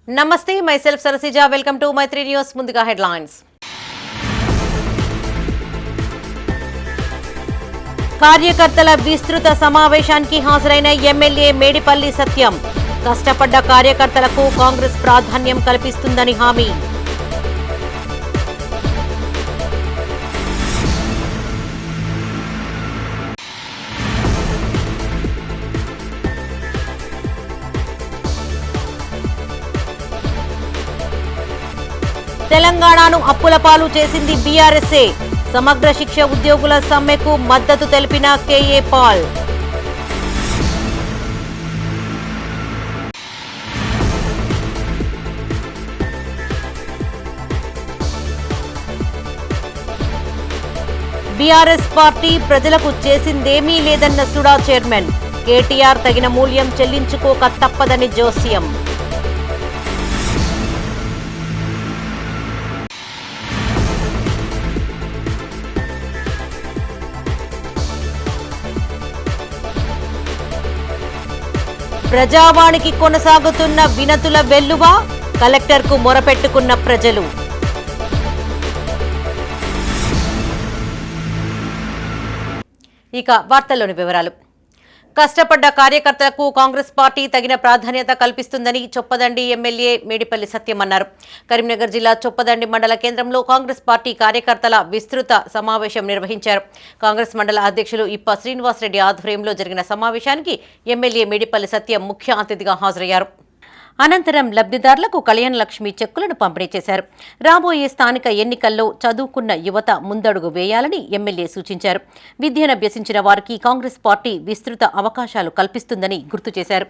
నమస్తే myself Sarasija welcome to Maitri news ముందుగా headlines కార్యకర్తల విస్తృత సమావేశానికి హాజరైన ఎమ్మెల్యే మేడిపల్లి సత్యం కష్టపడ్డ కార్యకర్తలకు కాంగ్రెస్ ప్రాధాన్యం కల్పిస్తుందని హామీ తెలంగాణను అప్పుల పాలు చేసింది బీఆర్ఎస్ఏ సమగ్ర శిక్ష ఉద్యోగుల సమ్మెకు మద్దతు తెలిపిన కేఏ పాల్ బీఆర్ఎస్ పార్టీ ప్రజలకు చేసిందేమీ లేదన్న సుడా చైర్మన్ కేటీఆర్ తగిన మూల్యం చెల్లించుకోక తప్పదని జోస్యం ప్రజావాణికి కొనసాగుతున్న వినతుల వెల్లువ కలెక్టర్కు మొరపెట్టుకున్న ప్రజలు ఇక వార్తల్లోని వివరాలు కష్టపడ్డ కార్యకర్తలకు కాంగ్రెస్ పార్టీ తగిన ప్రాధాన్యత కల్పిస్తుందని చొప్పదండి ఎమ్మెల్యే మేడిపల్లి సత్యం అన్నారు. కరీంనగర్ జిల్లా చొప్పదండి మండల కేంద్రంలో కాంగ్రెస్ పార్టీ కార్యకర్తల విస్తృత సమావేశం నిర్వహించారు. కాంగ్రెస్ మండల అధ్యక్షులు ఇప్ప శ్రీనివాసరెడ్డి ఆధ్వర్యంలో జరిగిన సమావేశానికి ఎమ్మెల్యే మేడిపల్లి సత్యం ముఖ్య అతిథిగా హాజరయ్యారు. అనంతరం లబ్ధిదారులకు కళ్యాణ లక్ష్మి చెక్కులను పంపిణీ చేశారు. రాబోయే స్థానిక ఎన్నికల్లో చదువుకున్న యువత ముందడుగు వేయాలని ఎమ్మెల్యే సూచించారు. విద్యనభ్యసించిన వారికి కాంగ్రెస్ పార్టీ విస్తృత అవకాశాలు కల్పిస్తుందని గుర్తు చేశారు.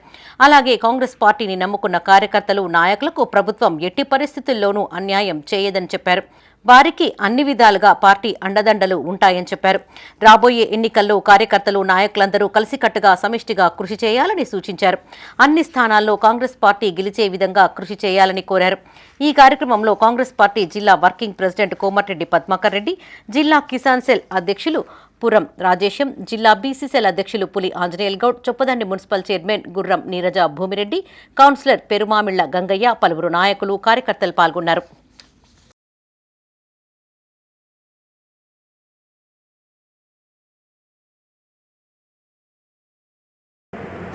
అలాగే కాంగ్రెస్ పార్టీని నమ్ముకున్న కార్యకర్తలు నాయకులకు ప్రభుత్వం ఎట్టి పరిస్థితుల్లోనూ అన్యాయం చేయదని చెప్పారు. వారికి అన్ని విధాలుగా పార్టీ అండదండలు ఉంటాయని చెప్పారు. రాబోయే ఎన్నికల్లో కార్యకర్తలు నాయకులందరూ కలిసికట్టుగా సమిష్టిగా కృషి చేయాలని సూచించారు. అన్ని స్థానాల్లో కాంగ్రెస్ పార్టీ గెలిచే విధంగా కృషి చేయాలని కోరారు. ఈ కార్యక్రమంలో కాంగ్రెస్ పార్టీ జిల్లా వర్కింగ్ ప్రెసిడెంట్ కోమటిరెడ్డి పద్మాకర్ రెడ్డి, జిల్లా కిసాన్ సెల్ అధ్యక్షులు పురం రాజేశం, జిల్లా బీసీసెల్ అధ్యక్షులు పులి ఆంజనేయుల్ గౌడ్, చొప్పదండి మున్సిపల్ చైర్మన్ గుర్రం నీరజ భూమిరెడ్డి, కౌన్సిలర్ పెరుమామిళ్ల గంగయ్య, పలువురు నాయకులు కార్యకర్తలు పాల్గొన్నారు.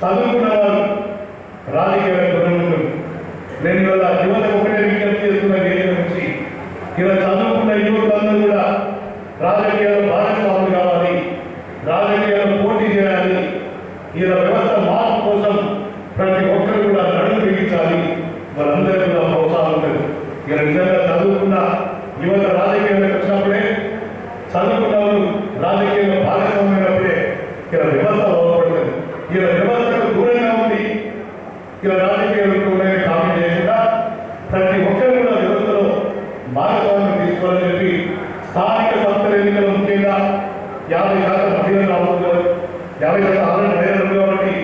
చదువుకున్నవారు రాజకీయ ప్రజలు నేను ఇవాళ యువత ఒకటే విజ్ఞప్తి చేస్తున్న వేదిక నుంచి ఇలా చదువుకున్న యువకులందరూ కూడా రాజకీయాలు భాగస్వాములు కావాలి, రాజకీయాలు పోటీ చేయాలి. ఇలా వ్యవస్థ మార్పు కోసం ప్రతి ఒక్కరు కూడా నడుము బిగించాలి. వాళ్ళందరూ కూడా ప్రోత్సాహం ఉంటుంది. ఇలా నిజంగా చదువుకున్న యువత రాజకీయాలకు వచ్చినప్పుడే, చదువుకున్నవారు రాజకీయంలో భాగస్వామైనప్పుడే ఇలా వ్యవస్థ బాగుపడుతుంది. ఇలా వ్యవస్థకు దూరంగా ఉండి ఇలా రాజకీయాలకు కామెంట్ చేయకుండా ప్రతి ఒక్కరు కూడా వ్యవస్థలో భాగస్వామ్యం తీసుకోవాలని చెప్పి స్థానిక సంస్థల ఎన్నికలు ముఖ్యంగా 50% మహిళలు రాబోతున్నారు. 50% ఆల్రెడీ మహిళలు కాబట్టి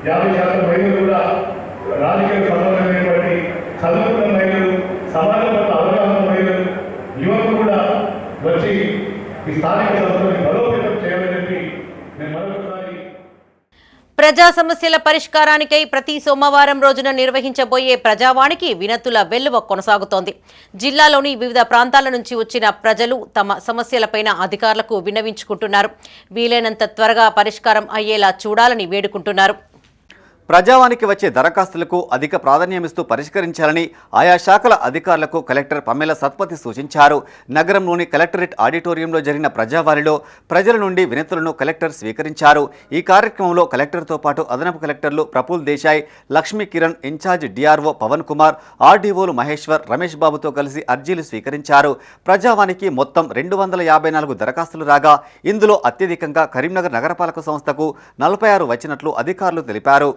50% మహిళలు కూడా రాజకీయ సంబంధమైనటువంటి చదువుకున్న మహిళలు, సమాజం పట్ల అవగాహన మహిళలు, యువకులు కూడా వచ్చి ఈ స్థానిక సంస్థలను బలోపేతం చేయాలని చెప్పి నేను మరొకసారి ప్రజా సమస్యల పరిష్కారానికై ప్రతి సోమవారం రోజున నిర్వహించబోయే ప్రజావాణికి వినతుల వెల్లువ కొనసాగుతోంది. జిల్లాలోని వివిధ ప్రాంతాల నుంచి వచ్చిన ప్రజలు తమ సమస్యలపైన అధికారులకు విన్నవించుకుంటున్నారు. వీలైనంత త్వరగా పరిష్కారం అయ్యేలా చూడాలని వేడుకుంటున్నారు. ప్రజావానికి వచ్చే దరఖాస్తులకు అధిక ప్రాధాన్యమిస్తూ పరిష్కరించాలని ఆయా శాఖల అధికారులకు కలెక్టర్ పమ్మెల సత్పతి సూచించారు. నగరంలోని కలెక్టరేట్ ఆడిటోరియంలో జరిగిన ప్రజావాణిలో ప్రజల నుండి వినతులను కలెక్టర్ స్వీకరించారు. ఈ కార్యక్రమంలో కలెక్టర్తో పాటు అదనపు కలెక్టర్లు ప్రఫుల్ దేశాయ్, లక్ష్మీ కిరణ్, ఇన్ఛార్జ్ డిఆర్ఓ పవన్ కుమార్, ఆర్డీఓలు మహేశ్వర్, రమేష్ బాబుతో కలిసి అర్జీలు స్వీకరించారు. ప్రజావానికి మొత్తం 254 దరఖాస్తులు రాగా ఇందులో అత్యధికంగా కరీంనగర్ నగరపాలక సంస్థకు 46 వచ్చినట్లు అధికారులు తెలిపారు.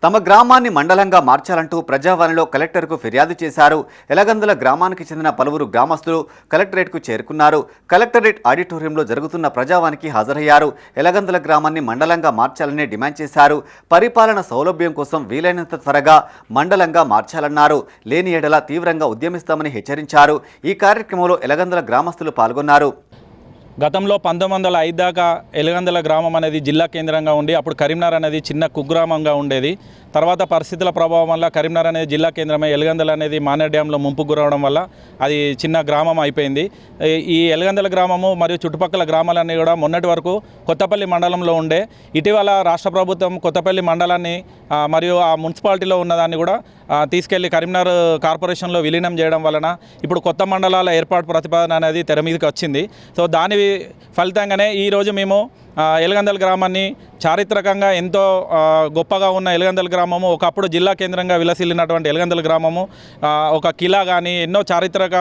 తమ గ్రామాన్ని మండలంగా మార్చాలంటూ ప్రజావాణిలో కలెక్టర్కు ఫిర్యాదు చేశారు. ఎలగందుల గ్రామానికి చెందిన పలువురు గ్రామస్తులు కలెక్టరేట్కు చేరుకున్నారు. కలెక్టరేట్ ఆడిటోరియంలో జరుగుతున్న ప్రజావానికి హాజరయ్యారు. ఎలగందుల గ్రామాన్ని మండలంగా మార్చాలని డిమాండ్ చేశారు. పరిపాలన సౌలభ్యం కోసం వీలైనంత త్వరగా మండలంగా మార్చాలన్నారు. లేని ఎడల తీవ్రంగా ఉద్యమిస్తామని హెచ్చరించారు. ఈ కార్యక్రమంలో ఎలగందుల గ్రామస్తులు పాల్గొన్నారు. గతంలో 1905 దాకా ఎలగందుల గ్రామం అనేది జిల్లా కేంద్రంగా ఉండి అప్పుడు కరీంనగర్ అనేది చిన్న కుగ్రామంగా ఉండేది. తర్వాత పరిస్థితుల ప్రభావం వల్ల కరీంనగర్ అనేది జిల్లా కేంద్రమై ఎలగందుల అనేది మానేర్ డ్యాంలో ముంపు గురవడం వల్ల అది చిన్న గ్రామం అయిపోయింది. ఈ ఎలగందుల గ్రామము మరియు చుట్టుపక్కల గ్రామాలన్నీ కూడా మొన్నటి వరకు కొత్తపల్లి మండలంలో ఉండే. ఇటీవల రాష్ట్ర ప్రభుత్వం కొత్తపల్లి మండలాన్ని మరియు ఆ మున్సిపాలిటీలో ఉన్నదాన్ని కూడా తీసుకెళ్లి కరీంనగర్ కార్పొరేషన్లో విలీనం చేయడం వలన ఇప్పుడు కొత్త మండలాల ఏర్పాటు ప్రతిపాదన అనేది తెర మీదకి వచ్చింది. సో దాని ఫలితంగానే ఈరోజు మేము ఎలగందుల గ్రామాన్ని చారిత్రకంగా ఎంతో గొప్పగా ఉన్న ఎలగందుల గ్రామము, ఒకప్పుడు జిల్లా కేంద్రంగా విలసిల్లినటువంటి ఎలగందుల గ్రామము, ఒక కిలా కానీ ఎన్నో చారిత్రక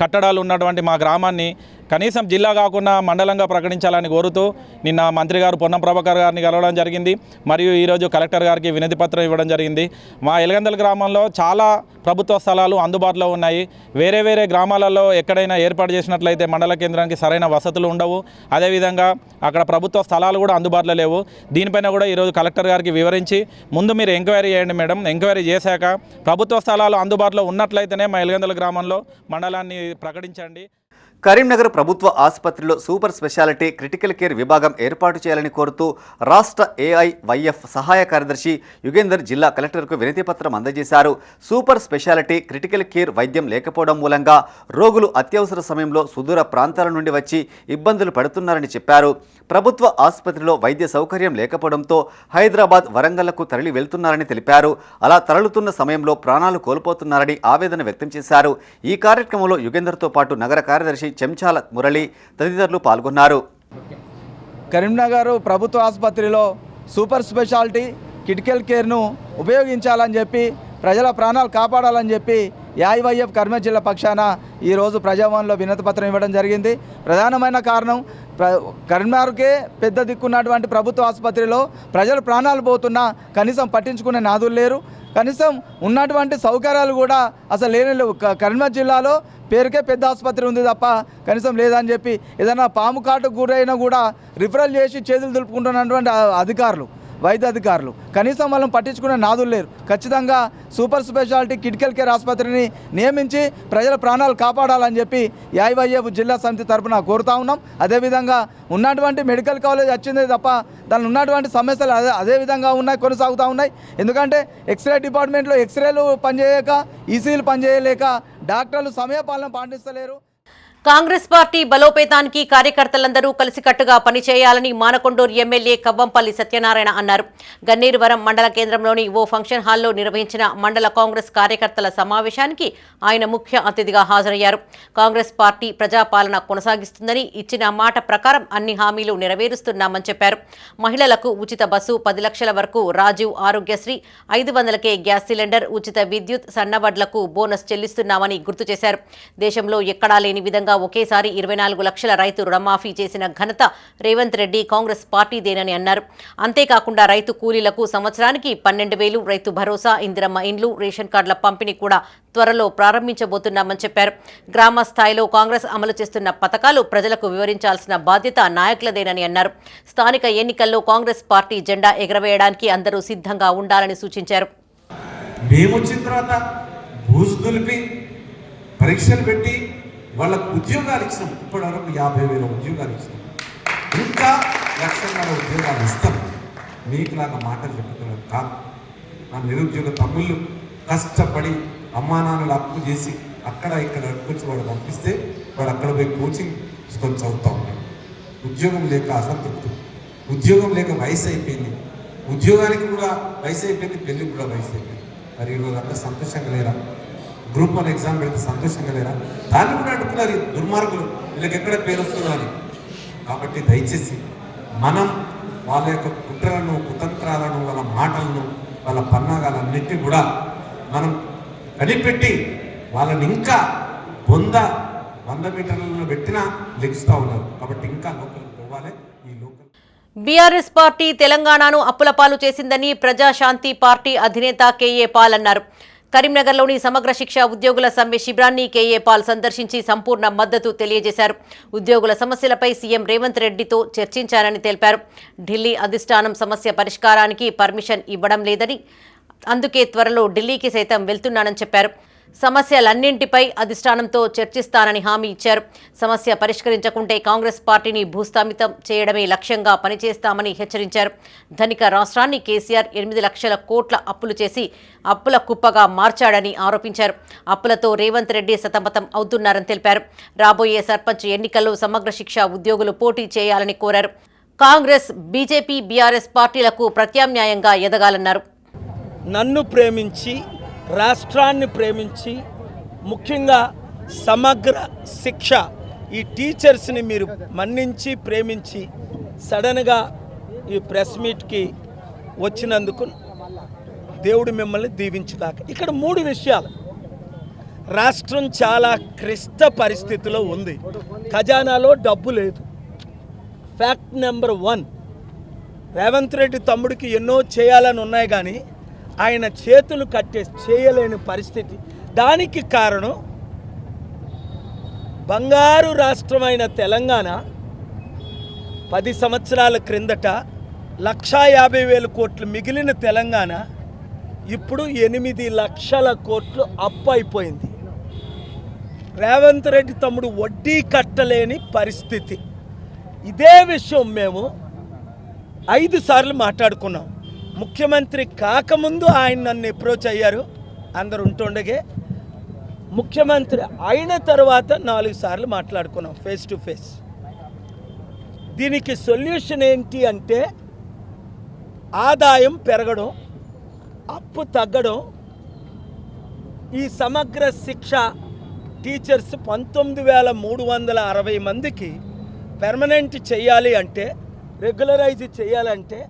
కట్టడాలు ఉన్నటువంటి మా గ్రామాన్ని కనీసం జిల్లా కాకుండా మండలంగా ప్రకటించాలని కోరుతూ నిన్న మంత్రి గారు పొన్నం ప్రభాకర్ గారిని కలవడం జరిగింది. మరియు ఈరోజు కలెక్టర్ గారికి వినతి పత్రం ఇవ్వడం జరిగింది. మా ఎలగందుల గ్రామంలో చాలా ప్రభుత్వ స్థలాలు అందుబాటులో ఉన్నాయి. వేరే వేరే గ్రామాలలో ఎక్కడైనా ఏర్పాటు చేసినట్లయితే మండల కేంద్రానికి సరైన వసతులు ఉండవు. అదేవిధంగా అక్కడ ప్రభుత్వ స్థలాలు కూడా అందుబాటులో లేవు. దీనిపైన కూడా ఈరోజు కలెక్టర్ గారికి వివరించి ముందు మీరు ఎంక్వైరీ చేయండి మేడం. ఎంక్వైరీ చేశాక ప్రభుత్వ స్థలాలు అందుబాటులో ఉన్నట్లయితేనే మా ఎలగందుల గ్రామంలో మండలాన్ని ప్రకటించండి. కరీంనగర్ ప్రభుత్వ ఆసుపత్రిలో సూపర్ స్పెషాలిటీ క్రిటికల్ కేర్ విభాగం ఏర్పాటు చేయాలని కోరుతూ రాష్ట్ర ఏఐవైఎఫ్ సహాయ కార్యదర్శి యుగేందర్ జిల్లా కలెక్టర్కు వినతిపత్రం అందజేశారు. సూపర్ స్పెషాలిటీ క్రిటికల్ కేర్ వైద్యం లేకపోవడం మూలంగా రోగులు అత్యవసర సమయంలో సుదూర ప్రాంతాల నుండి వచ్చి ఇబ్బందులు పడుతున్నారని చెప్పారు. ప్రభుత్వ ఆసుపత్రిలో వైద్య సౌకర్యం లేకపోవడంతో హైదరాబాద్, వరంగల్లకు తరలి వెళ్తున్నారని తెలిపారు. అలా తరలుతున్న సమయంలో ప్రాణాలు కోల్పోతున్నారని ఆవేదన వ్యక్తం చేశారు. ఈ కార్యక్రమంలో యుగేందర్తో పాటు నగర కార్యదర్శి చెంచాల మురళి తదితరులు పాల్గొన్నారు. కరీంనగర్ ప్రభుత్వ ఆసుపత్రిలో సూపర్ స్పెషాలిటీ క్రిటికల్ కేర్ను ఉపయోగించాలని చెప్పి ప్రజల ప్రాణాలు కాపాడాలని చెప్పి ఏఐవైఎఫ్ కరీంనగర్ జిల్లా పక్షాన ఈరోజు ప్రజాభవన్లో వినతిపత్రం ఇవ్వడం జరిగింది. ప్రధానమైన కారణం కరీంనగర్కే పెద్ద దిక్కున్నటువంటి ప్రభుత్వ ఆసుపత్రిలో ప్రజలు ప్రాణాలు పోతున్నా కనీసం పట్టించుకునే నాదులు లేరు. కనీసం ఉన్నటువంటి సౌకర్యాలు కూడా అసలు లేని కరీంనగర్ జిల్లాలో పేరుకే పెద్ద ఆసుపత్రి ఉంది తప్ప కనీసం లేదని చెప్పి ఏదైనా పాము కాటుకు గురైనా కూడా రిఫరల్ చేసి చేతులు దులుపుకుంటున్నటువంటి అధికారులు, వైద్య అధికారులు కనీసం వాళ్ళని పట్టించుకునే నాదులు లేరు. ఖచ్చితంగా సూపర్ స్పెషాలిటీ క్రిటికల్ కేర్ ఆసుపత్రిని నియమించి ప్రజల ప్రాణాలు కాపాడాలని చెప్పి ఏఐవైఎఫ్ జిల్లా సమితి తరఫున కోరుతా ఉన్నాం. అదేవిధంగా ఉన్నటువంటి మెడికల్ కాలేజ్ వచ్చిందే తప్ప దానిలో ఉన్నటువంటి సమస్యలు అదేవిధంగా ఉన్నాయి, కొనసాగుతూ ఉన్నాయి. ఎందుకంటే ఎక్స్రే డిపార్ట్మెంట్లో ఎక్స్రేలు పనిచేయక, ఈసీలు పనిచేయలేక డాక్టర్లు సమయపాలన పాటిస్తలేరు. కాంగ్రెస్ పార్టీ బలోపేతానికి కార్యకర్తలందరూ కలిసికట్టుగా పనిచేయాలని మానకొండూరు ఎమ్మెల్యే కవ్వంపల్లి సత్యనారాయణ అన్నారు. గన్నేరువరం మండల కేంద్రంలోని ఓ ఫంక్షన్ హాల్లో నిర్వహించిన మండల కాంగ్రెస్ కార్యకర్తల సమావేశానికి ఆయన ముఖ్య అతిథిగా హాజరయ్యారు. కాంగ్రెస్ పార్టీ ప్రజాపాలన కొనసాగిస్తుందని, ఇచ్చిన మాట ప్రకారం అన్ని హామీలు నెరవేరుస్తున్నామని చెప్పారు. మహిళలకు ఉచిత బస్సు, 10 లక్షల వరకు రాజీవ్ ఆరోగ్యశ్రీ, 500కే గ్యాస్ సిలిండర్, ఉచిత విద్యుత్, సన్నవడ్లకు బోనస్ చెల్లిస్తున్నామని గుర్తు చేశారు. దేశంలో ఎక్కడా లేని విధంగా ఒకేసారి 24 లక్షల రైతు రుణమాఫీ చేసిన ఘనత రేవంత్ రెడ్డి కాంగ్రెస్ పార్టీదేనని అన్నారు. అంతేకాకుండా రైతు కూలీలకు సంవత్సరానికి 12,000, రైతు భరోసా, ఇందిరమ్మ ఇండ్లు, రేషన్ కార్డుల పంపిణీ కూడా త్వరలో ప్రారంభించబోతున్నామని చెప్పారు. గ్రామ స్థాయిలో కాంగ్రెస్ అమలు చేస్తున్న పథకాలు ప్రజలకు వివరించాల్సిన బాధ్యత నాయకులదేనని అన్నారు. స్థానిక ఎన్నికల్లో కాంగ్రెస్ పార్టీ జెండా ఎగరవేయడానికి అందరూ సిద్ధంగా ఉండాలని సూచించారు. పరీక్షలు పెట్టి వాళ్ళకు ఉద్యోగాలు ఇచ్చినాం. ఇప్పటివరకు 50,000 ఉద్యోగాలు ఇచ్చినాం. ఇంకా 1,00,000 ఉద్యోగాలు ఇస్తాం. మీకులాగా మాటలు చెప్తున్నారు కాదు. ఆ నిరుద్యోగ తమ్ముళ్ళు కష్టపడి అమ్మా నాన్నలు అప్పు చేసి అక్కడ ఇక్కడ వచ్చి వాడు పంపిస్తే వాడు అక్కడ పోయి కోచింగ్ తీసుకొని చదువుతూ ఉన్నాడు. ఉద్యోగం లేక అసంతృప్తి, ఉద్యోగం లేక వయసు అయిపోయింది, ఉద్యోగానికి కూడా వయసు అయిపోయింది, పెళ్ళికి కూడా వయసు అయిపోయింది. మరి ఈరోజు అంతా సంతోషంగా లేరా? గ్రూప్ 1 ఎగ్జామ్ పెడితే సంతోషంగా లేరా? దాన్ని కూడా అడుగుతున్నారు దుర్మార్గులు, వీళ్ళకి ఎక్కడ పేరు వస్తుందో అని. కాబట్టి దయచేసి మనం వాళ్ళ యొక్క కుట్రలను, కుతంత్రాలను, వాళ్ళ మాటలను, వాళ్ళ పన్నాగాలన్నింటినీ కూడా మనం కనిపెట్టి వాళ్ళని ఇంకా 100 మీటర్లలో పెట్టినా లెగుస్తూ ఉన్నారు. కాబట్టి ఇంకా లోకల్ పోవాలి. ఈ లోకల్ బీఆర్ఎస్ పార్టీ తెలంగాణను అప్పులపాలు చేసిందని ప్రజాశాంతి పార్టీ అధినేత కేఏ పాల్ అన్నారు. కరీంనగర్లోని సమగ్ర శిక్ష ఉద్యోగుల సమ్మె శిబిరాన్ని కేఏ పాల్ సందర్శించి సంపూర్ణ మద్దతు తెలియజేశారు. ఉద్యోగుల సమస్యలపై సీఎం రేవంత్ రెడ్డితో చర్చించారని తెలిపారు. ఢిల్లీ అధిష్టానం సమస్య పరిష్కారానికి పర్మిషన్ ఇవ్వడం లేదని, అందుకే త్వరలో ఢిల్లీకి సైతం వెళ్తున్నానని చెప్పారు. సమస్యలన్నింటిపై అధిష్టానంతో చర్చిస్తానని హామీ ఇచ్చారు. సమస్య పరిష్కరించకుంటే కాంగ్రెస్ పార్టీని భూస్థాపితం చేయడమే లక్ష్యంగా పనిచేస్తామని హెచ్చరించారు. ధనిక రాష్ట్రాన్ని కేసీఆర్ 8 లక్షల కోట్ల అప్పులు చేసి అప్పుల కుప్పగా మార్చాడని ఆరోపించారు. అప్పులతో రేవంత్ రెడ్డి సతమతం అవుతున్నారని తెలిపారు. రాబోయే సర్పంచ్ ఎన్నికల్లో సమగ్ర శిక్ష ఉద్యోగులు పోటీ చేయాలని కోరారు. కాంగ్రెస్, బీజేపీ, బీఆర్ఎస్ పార్టీలకు ప్రత్యామ్నాయంగా ఎదగాలన్నారు. నన్ను ప్రేమించి, రాష్ట్రాన్ని ప్రేమించి, ముఖ్యంగా సమగ్ర శిక్ష ఈ టీచర్స్ని మీరు మన్నించి ప్రేమించి సడన్గా ఈ ప్రెస్ మీట్కి వచ్చినందుకు దేవుడు మిమ్మల్ని దీవించుగాక. ఇక్కడ 3 విషయాలు. రాష్ట్రం చాలా క్లిష్ట పరిస్థితిలో ఉంది. ఖజానాలో డబ్బు లేదు. ఫ్యాక్ట్ నెంబర్ 1, రేవంత్ రెడ్డి తమ్ముడికి ఎన్నో చేయాలని ఉన్నాయి కానీ ఆయన చేతులు కట్టే చేయలేని పరిస్థితి. దానికి కారణం బంగారు రాష్ట్రమైన తెలంగాణ 10 సంవత్సరాల క్రిందట 1,50,000 కోట్లు మిగిలిన తెలంగాణ ఇప్పుడు 8 లక్షల కోట్లు అప్పు అయిపోయింది. రేవంత్ రెడ్డి తమ్ముడు వడ్డీ కట్టలేని పరిస్థితి. ఇదే విషయం మేము 5 సార్లు మాట్లాడుకున్నాం. ముఖ్యమంత్రి కాకముందు ఆయన నన్ను అప్రోచ్ అయ్యారు, అందరు ఉంటుండగే. ముఖ్యమంత్రి అయిన తర్వాత 4 సార్లు మాట్లాడుకున్నాం ఫేస్ టు ఫేస్. దీనికి సొల్యూషన్ ఏంటి అంటే ఆదాయం పెరగడం, అప్పు తగ్గడం. ఈ సమగ్ర శిక్ష టీచర్స్ 19,360 మందికి పెర్మనెంట్ చేయాలి అంటే, రెగ్యులరైజ్ చేయాలంటే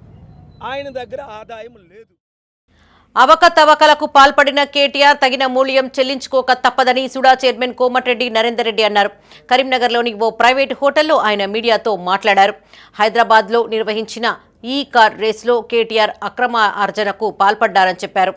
ఆయన దగ్గర ఆదాయం లేదు. అవకతవకలకు పాల్పడిన కేటీఆర్ తగిన మూల్యం చెల్లించుకోక తప్పదని సుడా చైర్మన్ కోమటిరెడ్డి నరేందర్ రెడ్డి అన్నారు. కరీంనగర్లోని ఓ ప్రైవేటు హోటల్లో ఆయన మీడియాతో మాట్లాడారు. హైదరాబాద్లో నిర్వహించిన ఈ కార్ రేస్లో కేటీఆర్ అక్రమ అర్జనకు పాల్పడ్డారని చెప్పారు.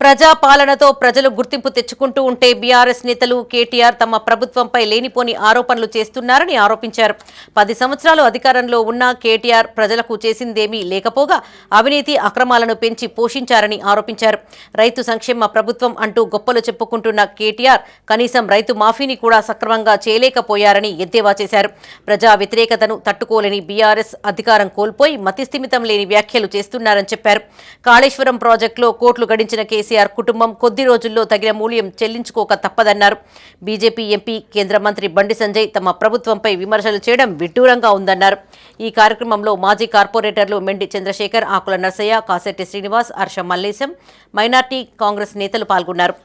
ప్రజాపాలనతో ప్రజలు గుర్తింపు తెచ్చుకుంటూ ఉంటే బీఆర్ఎస్ నేతలు కేటీఆర్ తమ ప్రభుత్వంపై లేనిపోని ఆరోపణలు చేస్తున్నారని ఆరోపించారు. 10 సంవత్సరాలు అధికారంలో ఉన్న కేటీఆర్ ప్రజలకు చేసిందేమీ లేకపోగా అవినీతి అక్రమాలను పెంచి పోషించారని ఆరోపించారు. రైతు సంక్షేమ ప్రభుత్వం అంటూ గొప్పలు చెప్పుకుంటున్న కేటీఆర్ కనీసం రైతు మాఫీని కూడా సక్రమంగా చేయలేకపోయారని ఎద్దేవా చేశారు. ప్రజా వ్యతిరేకతను తట్టుకోలేని బీఆర్ఎస్ అధికారం కోల్పోయి మతిస్థిమితం లేని వ్యాఖ్యలు చేస్తున్నారని చెప్పారు. కాళేశ్వరం ప్రాజెక్టులో కోట్లు గడించిన కేసీఆర్ కుటుంబం కొద్ది రోజుల్లో తగిన మూల్యం చెల్లించుకోక తప్పదన్నారు. బీజేపీ ఎంపీ, కేంద్ర మంత్రి బండి సంజయ్ తమ ప్రభుత్వంపై విమర్శలు చేయడం విడ్డూరంగా ఉందన్నారు. ఈ కార్యక్రమంలో మాజీ కార్పొరేటర్లు మెండి చంద్రశేఖర్, ఆకుల నర్సయ్య, కాశెట్టి శ్రీనివాస్, హర్ష మల్లేశం, మైనార్టీ కాంగ్రెస్ నేతలు పాల్గొన్నారు.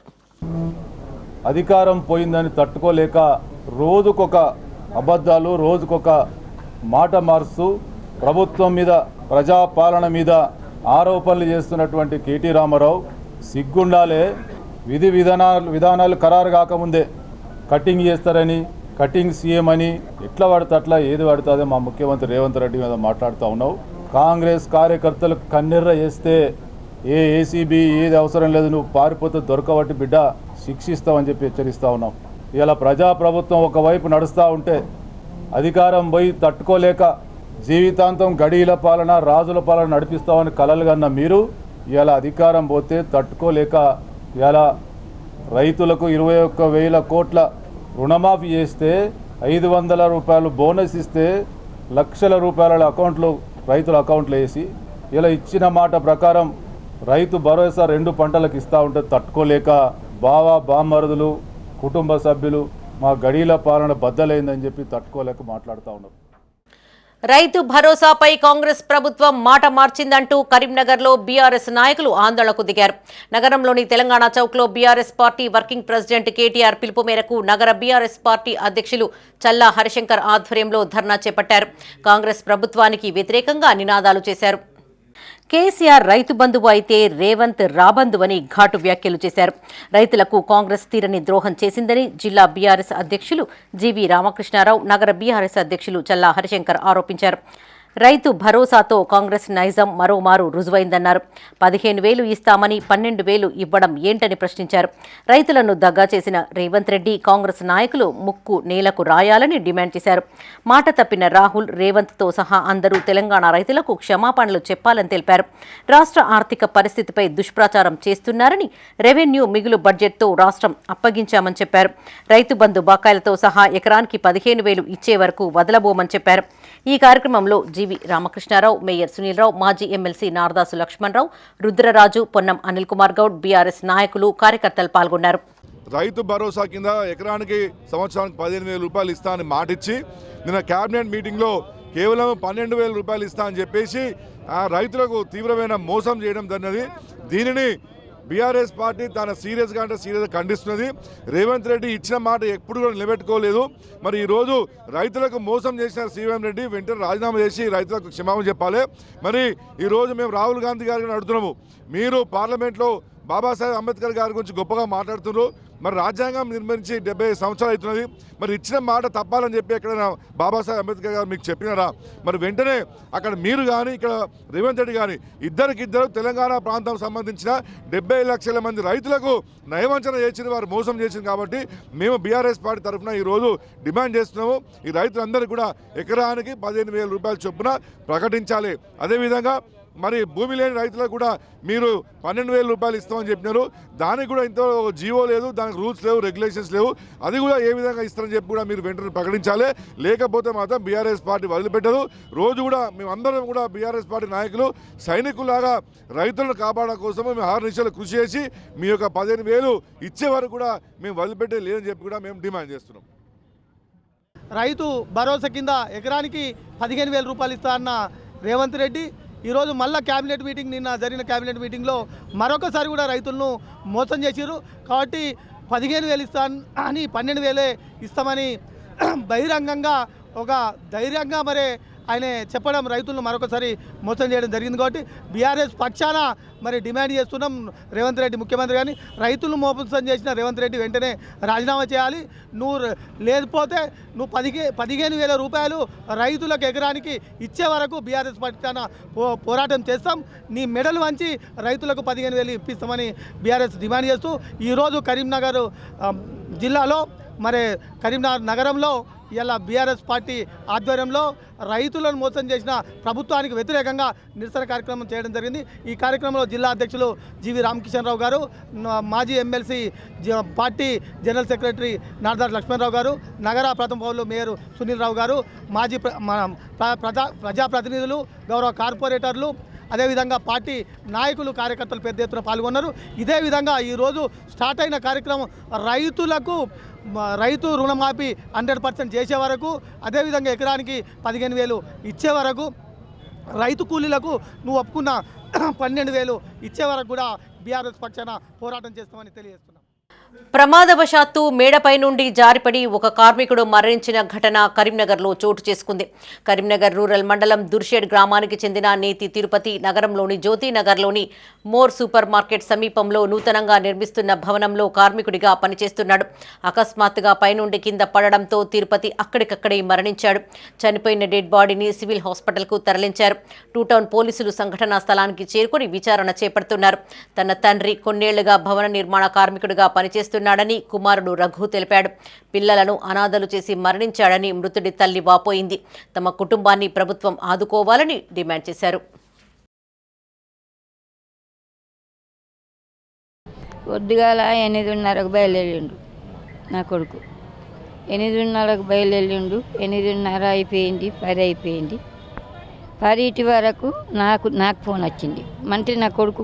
అధికారం పోయిందని తట్టుకోలేక రోజుకొక అబద్ధాలు, రోజుకొక మాట మారుస్తూ ప్రభుత్వం మీద, ప్రజాపాలన మీద ఆరోపణలు చేస్తున్నటువంటి కేటీ రామారావు సిగ్గుండాలే. విధానాలు ఖరారు కాకముందే కటింగ్ చేస్తారని, కటింగ్ సీఎం అని ఎట్లా పడితే అట్లా ఏది పడుతుందో మా ముఖ్యమంత్రి రేవంత్ రెడ్డి మీద మాట్లాడుతూ ఉన్నావు. కాంగ్రెస్ కార్యకర్తలు కన్నెర్ర చేస్తే ఏసీబీ ఏది అవసరం లేదు, నువ్వు పారిపోతే దొరకబట్టి బిడ్డ శిక్షిస్తామని చెప్పి హెచ్చరిస్తూ ఉన్నాం. ఇలా ప్రజాప్రభుత్వం ఒకవైపు నడుస్తూ ఉంటే అధికారం పోయి తట్టుకోలేక జీవితాంతం గడీల పాలన, రాజుల పాలన నడిపిస్తామని కలలు కన్న మీరు ఇలా అధికారం పోతే తట్టుకోలేక ఇలా రైతులకు 21,000 కోట్ల రుణమాఫీ చేస్తే, 500 రూపాయలు బోనస్ ఇస్తే, లక్షల రూపాయల అకౌంట్లు రైతుల అకౌంట్లో వేసి ఇలా ఇచ్చిన మాట ప్రకారం రైతు భరోసా 2 పంటలకు ఇస్తూ ఉంటే తట్టుకోలేక బామ్మరుదులు, కుటుంబ సభ్యులు మా గడీల పాలన బద్దలైందని చెప్పి తట్టుకోలేక మాట్లాడుతూ ఉన్నారు. రైతు భరోసాపై కాంగ్రెస్ ప్రభుత్వం మాట మార్చిందంటూ కరీంనగర్లో బీఆర్ఎస్ నాయకులు ఆందోళనకు దిగారు. నగరంలోని తెలంగాణ చౌక్లో BRS party working president KTR పిలుపు మేరకు నగర బీఆర్ఎస్ పార్టీ అధ్యక్షులు చల్లా హరిశంకర్ ఆధ్వర్యంలో ధర్నా చేపట్టారు. కాంగ్రెస్ ప్రభుత్వానికి వ్యతిరేకంగా నినాదాలు చేశారు. కేసీఆర్ రైతు బంధువు అయితే రేవంత్ రాబంధువని ఘాటు వ్యాఖ్యలు చేశారు. రైతులకు కాంగ్రెస్ తీరని ద్రోహం చేసిందని జిల్లా బీఆర్ఎస్ అధ్యక్షులు జీవీ రామకృష్ణారావు, నగర బీఆర్ఎస్ అధ్యక్షులు చల్లా హరిశంకర్ ఆరోపించారు. రైతు భరోసాతో కాంగ్రెస్ నైజం మరోమారు రుజువైందన్నారు. 15,000 ఇస్తామని 12,000 ఇవ్వడం ఏంటని ప్రశ్నించారు. రైతులను దగ్గా చేసిన రేవంత్ రెడ్డి కాంగ్రెస్ నాయకులు ముక్కు నేలకు రాయాలని డిమాండ్ చేశారు. మాట తప్పిన రాహుల్, రేవంత్తో సహా అందరూ తెలంగాణ రైతులకు క్షమాపణలు చెప్పాలని తెలిపారు. రాష్ట్ర ఆర్థిక పరిస్థితిపై దుష్ప్రచారం చేస్తున్నారని, రెవెన్యూ మిగులు బడ్జెట్తో రాష్ట్రం అప్పగించామని చెప్పారు. రైతు బంధు బకాయిలతో సహా ఎకరానికి 15,000 ఇచ్చే వరకు వదలబోమని చెప్పారు. ఈ కార్యక్రమంలో జీవి రామకృష్ణారావు, మేయర్ సునీల్రావు, మాజీ ఎమ్మెల్సీ నారదాసు లక్ష్మణరావు, రుద్రరాజు, పొన్నం అనిల్ కుమార్ గౌడ్, బీఆర్ఎస్ నాయకులు, కార్యకర్తలు పాల్గొన్నారు. రైతు భరోసా కింద ఎకరానికి సంవత్సరానికి 15,000 రూపాయలు ఇస్తా అని మాటిచ్చి నిన్న క్యాబినెట్ మీటింగ్లో కేవలం 12,000 రూపాయలు ఇస్తా అని చెప్పేసి ఆ రైతులకు తీవ్రమైన మోసం చేయడం జరిగినది. దీనిని బీఆర్ఎస్ పార్టీ తన సీరియస్గా ఖండిస్తున్నది. రేవంత్ రెడ్డి ఇచ్చిన మాట ఎప్పుడు కూడా నిలబెట్టుకోలేదు. మరి ఈరోజు రైతులకు మోసం చేసిన రేవంత్ రెడ్డి వెంటనే రాజీనామా చేసి రైతులకు క్షమాపణ చెప్పాలి. మరి ఈరోజు మేము రాహుల్ గాంధీ గారిని అడుగుతున్నాము, మీరు పార్లమెంట్లో బాబాసాహెబ్ అంబేద్కర్ గారి గురించి గొప్పగా మాట్లాడుతున్నారు. మరి రాజ్యాంగం నిర్మించి 70 సంవత్సరాలు అవుతున్నది. మరి ఇచ్చిన మాట తప్పాలని చెప్పి ఎక్కడైనా బాబాసాహెబ్ అంబేద్కర్ గారు మీకు చెప్పినారా? మరి వెంటనే అక్కడ మీరు కానీ ఇక్కడ రేవంత్ రెడ్డి కానీ ఇద్దరికిద్దరు తెలంగాణ ప్రాంతం సంబంధించిన 70 లక్షల మంది రైతులకు నయవంచన చేసింది, వారు మోసం చేసింది. కాబట్టి మేము బీఆర్ఎస్ పార్టీ తరఫున ఈరోజు డిమాండ్ చేస్తున్నాము, ఈ రైతులందరికీ కూడా ఎకరానికి 15,000 రూపాయల చొప్పున ప్రకటించాలి. అదేవిధంగా మరి భూమి లేని రైతులకు కూడా మీరు 12,000 రూపాయలు ఇస్తామని చెప్పినారు. దానికి కూడా ఇంత జీవో లేదు, దానికి రూల్స్ లేవు, రెగ్యులేషన్స్ లేవు. అది కూడా ఏ విధంగా ఇస్తారని చెప్పి కూడా మీరు వెంటనే ప్రకటించాలి. లేకపోతే మాత్రం బీఆర్ఎస్ పార్టీ వదిలిపెట్టదు. రోజు కూడా మేమందరం కూడా బీఆర్ఎస్ పార్టీ నాయకులు సైనికులాగా రైతులను కాపాడడం కోసం మేము 6 నిమిషాలు కృషి చేసి మీ యొక్క 15,000 ఇచ్చే వరకు కూడా మేము వదిలిపెట్టే లేదని చెప్పి కూడా మేము డిమాండ్ చేస్తున్నాం. రైతు భరోసా కింద ఎకరానికి 15,000 రూపాయలు ఇస్తా అన్న రేవంత్ రెడ్డి ఈరోజు మళ్ళీ క్యాబినెట్ మీటింగ్, నిన్న జరిగిన క్యాబినెట్ మీటింగ్లో మరొకసారి కూడా రైతులను మోసం చేశారు. కాబట్టి 15,000 ఇస్తాను అని 12,000 ఇస్తామని బహిరంగంగా ఒక ధైర్యంగా మరి ఆయన చెప్పడం రైతులను మరొకసారి మోసం చేయడం జరిగింది. కాబట్టి బీఆర్ఎస్ పక్షాన మరి డిమాండ్ చేస్తున్నాం రేవంత్ రెడ్డి ముఖ్యమంత్రి కానీ, రైతులను మోసం చేసిన రేవంత్ రెడ్డి వెంటనే రాజీనామా చేయాలి. నువ్వు లేకపోతే నువ్వు 15,000 రూపాయలు రైతులకు ఎకరానికి ఇచ్చే వరకు బీఆర్ఎస్ పక్షాన పోరాటం చేస్తాం. నీ మెడలు వంచి రైతులకు 15,000 ఇప్పిస్తామని బీఆర్ఎస్ డిమాండ్ చేస్తూ ఈరోజు కరీంనగర్ జిల్లాలో మరి కరీంనగర్ నగరంలో ఇలా బీఆర్ఎస్ పార్టీ ఆధ్వర్యంలో రైతులను మోసం చేసిన ప్రభుత్వానికి వ్యతిరేకంగా నిరసన కార్యక్రమం చేయడం జరిగింది. ఈ కార్యక్రమంలో జిల్లా అధ్యక్షులు జీవి రామకిషన్రావు గారు, మాజీ MLC party general secretary Naradasu Lakshmanarao గారు, నగర ప్రథమ పౌరులు మేయర్ సునీల్రావు గారు, మాజీ ప్రజాప్రతినిధులు, గౌరవ కార్పొరేటర్లు, అదేవిధంగా పార్టీ నాయకులు, కార్యకర్తలు పెద్ద ఎత్తున పాల్గొన్నారు. ఇదే విధంగా ఈరోజు స్టార్ట్ అయిన కార్యక్రమం రైతులకు రైతు రుణమాఫీ 100% చేసే వరకు, అదేవిధంగా ఎకరానికి 15,000 ఇచ్చే వరకు, రైతు కూలీలకు నువ్వు ఒప్పుకున్న 12,000 ఇచ్చే వరకు కూడా బీఆర్ఎస్ పక్షాన పోరాటం చేస్తామని తెలియజేస్తున్నాం. ప్రమాదవశాత్తు మేడపై నుండి జారిపడి ఒక కార్మికుడు మరణించిన ఘటన కరీంనగర్లో చోటు చేసుకుంది. కరీంనగర్ రూరల్ మండలం దుర్షేడ్ గ్రామానికి చెందిన నేతి తిరుపతి నగరంలోని జ్యోతినగర్లోని మోర్ సూపర్ మార్కెట్ సమీపంలో నూతనంగా నిర్మిస్తున్న భవనంలో కార్మికుడిగా పనిచేస్తున్నాడు. అకస్మాత్తుగా పైనుండి కింద పడడంతో తిరుపతి అక్కడికక్కడే మరణించాడు. చనిపోయిన డెడ్ బాడీని సివిల్ హాస్పిటల్కు తరలించారు. టూటౌన్ పోలీసులు సంఘటనా స్థలానికి చేరుకుని విచారణ చేపడుతున్నారు. తన తండ్రి కొన్నేళ్లుగా భవన నిర్మాణ కార్మికుడిగా పనిచేస్తున్నాడని కుమారుడు రఘు తెలిపాడు. పిల్లలను అనాథలు చేసి మరణించాడని మృతుడి తల్లి వాపోయింది. తమ కుటుంబాన్ని ప్రభుత్వం ఆదుకోవాలని డిమాండ్ చేశారు. పొద్దుగాల 8:30కు బయలుదేరిండు నా కొడుకు. 8:30కు బయలుదేరిండు. 8:30 అయిపోయింది, 10 అయిపోయింది. 10 వరకు నాకు ఫోన్ వచ్చింది. అంటే నా కొడుకు